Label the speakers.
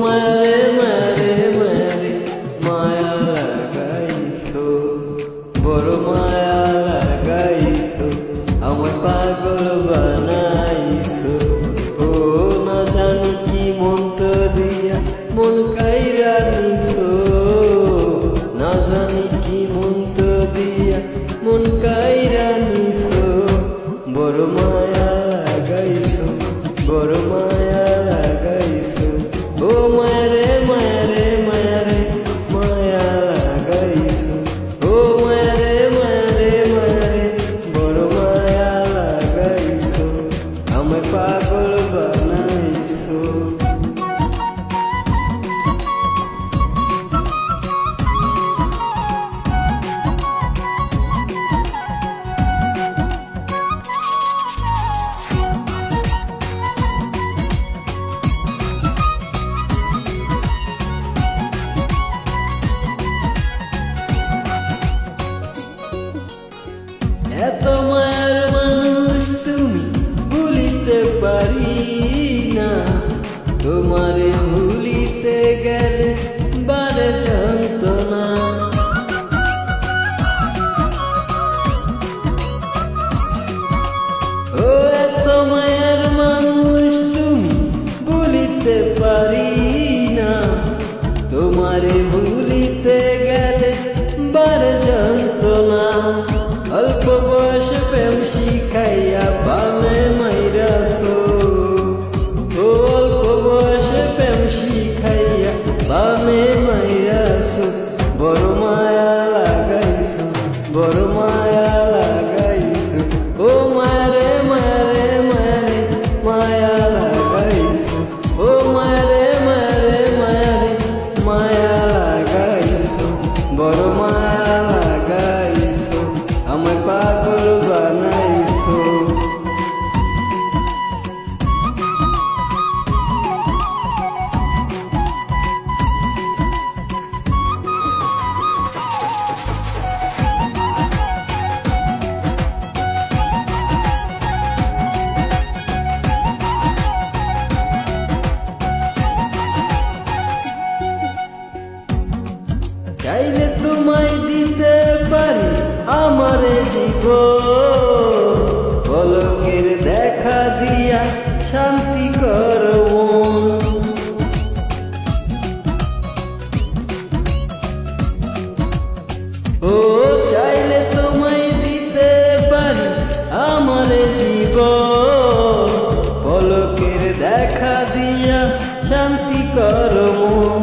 Speaker 1: মারে মারে মারে মায়া লাগাইছো, বড় মায়া লাগাইছো, আমার পাগল বানাইছো। ও না জানি কি মন্ত্র দিয়া মন কাইরা নিছো, না জানি কি মন্ত্র দিয়া মন কাইরা নিছো। বড় মায়া লাগাইছো, বড় মায়া লাগাইছো। ও মায়ারে মায়ারে মায়ারে মায়া লাগাইছো, ও মায়ারে মায়ারে মায়ারে বড় মায়া লাগাইছো, আমায় পাগল বানাইছো। এত মায়ার মানুষ তুমি ভুলিতে পারি না, তোমারে ভুলিতে গেলে বারে যন্ত্রণা। ও এত মায়ার মানুষ তুমি ভুলিতে পারি না, তোমারে ভুলিতে গেলে বারে যন্ত্রণা। অল্প বয়সে প্রেম শিখাইয়া বামে মাইরাছো, ও অল্প বয়সে প্রেম শিখাইয়া বামে মাইরাছো। বড় মায়া লাগাইছো, বড় মায়া লাগাইছো। ও মায়ারে মায়ারে মায়ারে মায়া লাগাইছো, ও মায়ারে মায়ারে মায়ারে মায়া লাগাইছো, বড় মায়া লাগাইছো, আমায় পাগল বানাইছো। চাইলে তোমায় দিতে পারি আমারে জীবন, পলকের দেখা দিয়া শান্তি করো মন। ও চাইলে তোমায় দিতে পারি আমারে জীবন, পলকের দেখা দিয়া শান্তি করো মন।